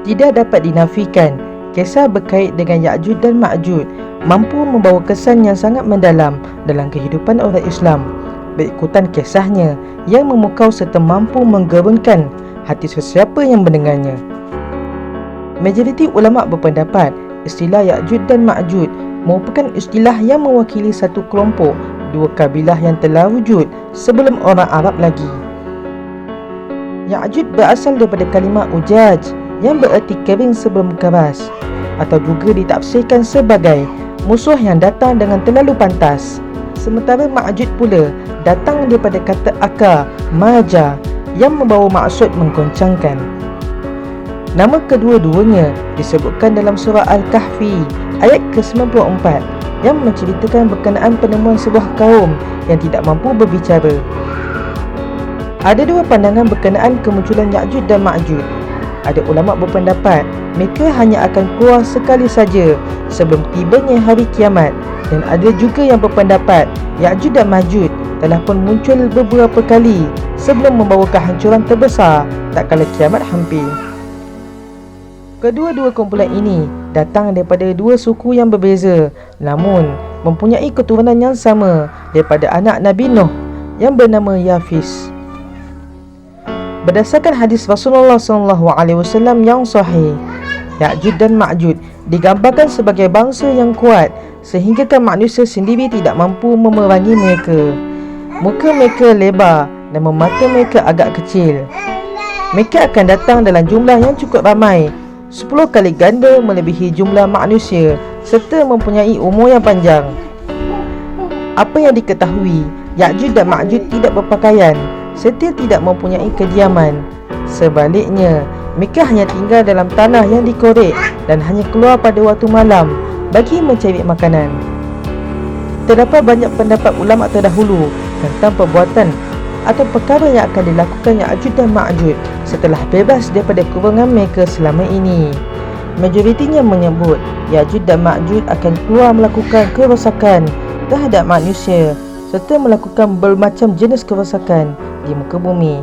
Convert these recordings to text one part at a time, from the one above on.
Tidak dapat dinafikan, kisah berkait dengan Ya'juj dan Ma'juj mampu membawa kesan yang sangat mendalam dalam kehidupan orang Islam. Berikutan kisahnya yang memukau serta mampu menggerunkan hati sesiapa yang mendengarnya. Majoriti ulama berpendapat istilah Ya'juj dan Ma'juj merupakan istilah yang mewakili satu kelompok dua kabilah yang telah wujud sebelum orang Arab lagi. Ya'juj berasal daripada kalimah ujaj yang bererti kering sebelum keras, atau juga ditafsirkan sebagai musuh yang datang dengan terlalu pantas. Sementara Ma'juj pula datang daripada kata akar maja yang membawa maksud menggoncangkan. Nama kedua-duanya disebutkan dalam surah Al-Kahfi ayat ke-94 yang menceritakan berkenaan penemuan sebuah kaum yang tidak mampu berbicara. Ada dua pandangan berkenaan kemunculan Ya'juj dan Ma'juj. Ada ulama berpendapat mereka hanya akan keluar sekali saja sebelum tibanya hari kiamat, dan ada juga yang berpendapat Ya'juj dan Ma'juj telah pun muncul beberapa kali sebelum membawa kehancuran terbesar tak kala kiamat hampir. Kedua-dua kumpulan ini datang daripada dua suku yang berbeza, namun mempunyai keturunan yang sama daripada anak Nabi Nuh yang bernama Yafis. Berdasarkan hadis Rasulullah SAW yang sahih, Ya'juj dan Ma'juj digambarkan sebagai bangsa yang kuat sehinggakan manusia sendiri tidak mampu memerangi mereka. Muka mereka lebar dan mata mereka agak kecil. Mereka akan datang dalam jumlah yang cukup ramai, 10 kali ganda melebihi jumlah manusia, serta mempunyai umur yang panjang. Apa yang diketahui, Ya'juj dan Ma'juj tidak berpakaian serta tidak mempunyai kediaman. Sebaliknya, mereka hanya tinggal dalam tanah yang dikorek dan hanya keluar pada waktu malam bagi mencari makanan. Terdapat banyak pendapat ulama terdahulu tentang perbuatan atau perkara yang akan dilakukan Ya'juj dan Ma'juj setelah bebas daripada kurungan mereka selama ini. Majoritinya menyebut Ya'juj dan Ma'juj akan keluar melakukan kerosakan terhadap manusia serta melakukan bermacam jenis kerosakan di muka bumi.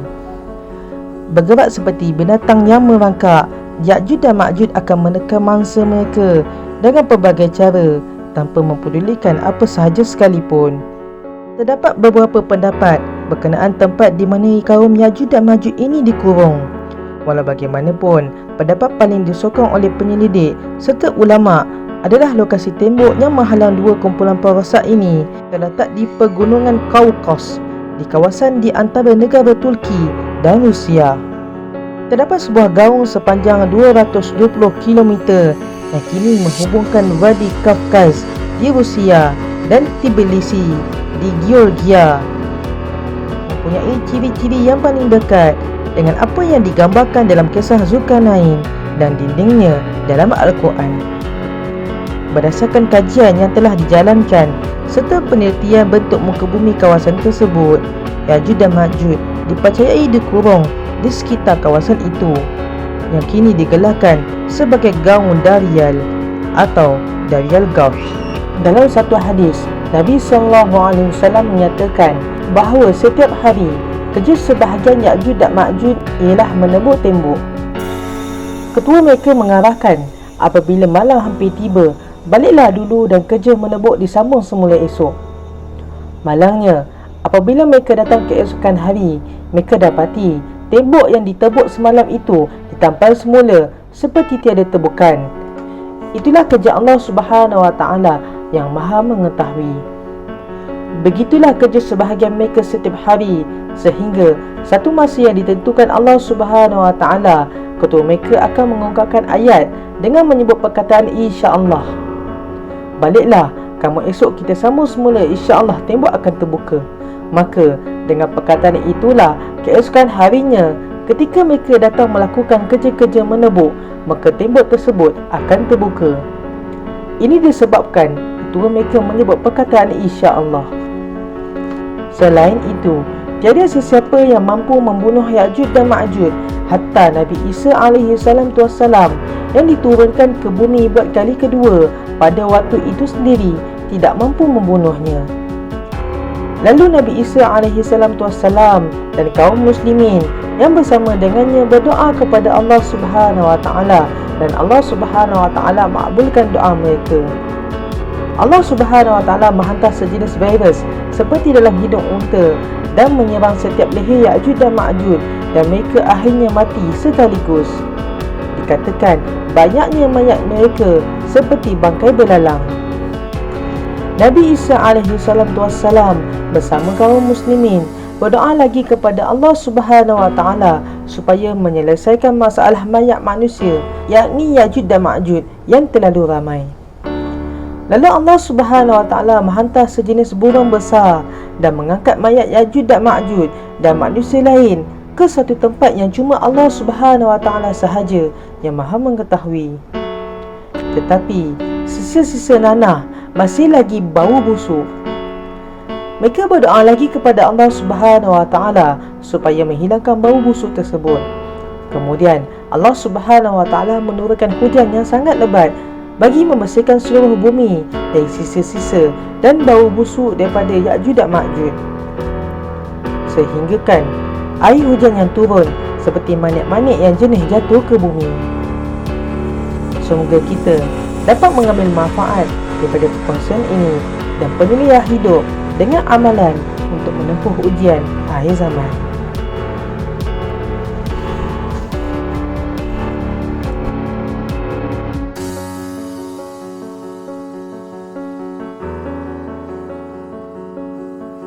Bergerak seperti binatang yang merangkak, Ya'juj dan Ma'juj akan menekan mangsa mereka dengan pelbagai cara tanpa mempedulikan apa sahaja sekalipun. Terdapat beberapa pendapat berkenaan tempat di mana kaum Ya'juj dan Ma'juj ini dikurung. Walau bagaimanapun, pendapat paling disokong oleh penyelidik serta ulama adalah lokasi tembok yang menghalang dua kumpulan perosak ini terletak di pegunungan Kaukasus di kawasan di antara negara Turki dan Rusia. Terdapat sebuah gaung sepanjang 220 km yang kini menghubungkan Wadi Kafkaz di Rusia dan Tbilisi di Georgia. Mempunyai ciri-ciri yang paling dekat dengan apa yang digambarkan dalam kisah Zulkarnain dan dindingnya dalam Al-Quran. Berdasarkan kajian yang telah dijalankan serta penelitian bentuk muka bumi kawasan tersebut, Ya'juj dan Ma'juj dipercayai dikurung di sekitar kawasan itu yang kini digelarkan sebagai Gaung Darial atau Darial Gaush. Dalam satu hadis, Nabi SAW menyatakan bahawa setiap hari kerja sebahagian Ya'juj dan Ma'juj ialah menebuk tembok. Ketua mereka mengarahkan, apabila malam hampir tiba, baliklah dulu dan kerja menebuk disambung semula esok. Malangnya, apabila mereka datang keesokan hari, mereka dapati tembok yang ditebuk semalam itu ditampal semula seperti tiada tebukan. Itulah kerja Allah Subhanahu Wa Taala yang Maha mengetahui. Begitulah kerja sebahagian mereka setiap hari, sehingga satu masa yang ditentukan Allah Subhanahu Wa Taala, ketua mereka akan mengungkapkan ayat dengan menyebut perkataan insya-Allah. Baliklah, kamu esok kita sambung semula, insya-Allah tembok akan terbuka. Maka dengan perkataan itulah keesokan harinya, ketika mereka datang melakukan kerja-kerja menebuk, maka tembok tersebut akan terbuka. Ini disebabkan ketua mereka menyebut perkataan insya-Allah. Selain itu, tiada sesiapa yang mampu membunuh Ya'juj dan Ma'juj hatta Nabi Isa AS yang diturunkan ke bumi buat kali kedua pada waktu itu sendiri tidak mampu membunuhnya. Lalu Nabi Isa AS dan kaum muslimin yang bersama dengannya berdoa kepada Allah Subhanahu Wa Taala, dan Allah Subhanahu Wa Taala makbulkan doa mereka. Allah Subhanahu Wa Taala menghantar sejenis virus seperti dalam hidung unta dan menyerang setiap leher Ya'juj dan Ma'juj, dan mereka akhirnya mati sekaligus. Dikatakan banyaknya mayat mereka seperti bangkai belalang. Nabi Isa alaihissalam bersama kaum muslimin berdoa lagi kepada Allah Subhanahu Wa Taala supaya menyelesaikan masalah mayat manusia, yakni Ya'juj dan Ma'juj yang terlalu ramai. Lalu Allah Subhanahu Wa Taala menghantar sejenis burung besar dan mengangkat mayat Ya'juj dan Ma'juj dan manusia lain ke satu tempat yang cuma Allah Subhanahu Wa Taala sahaja yang Maha mengetahui. Tetapi sisa-sisa nanah masih lagi bau busuk. Mereka berdoa lagi kepada Allah Subhanahu Wa Taala supaya menghilangkan bau busuk tersebut. Kemudian Allah Subhanahu Wa Taala menurunkan hujan yang sangat lebat bagi membersihkan seluruh bumi dari sisa-sisa dan bau busuk daripada Ya'juj dan Ma'juj, sehinggakan air hujan yang turun seperti manik-manik yang jernih jatuh ke bumi. Semoga kita dapat mengambil manfaat daripada perkongsian ini dan penuliah hidup dengan amalan untuk menempuh ujian akhir zaman.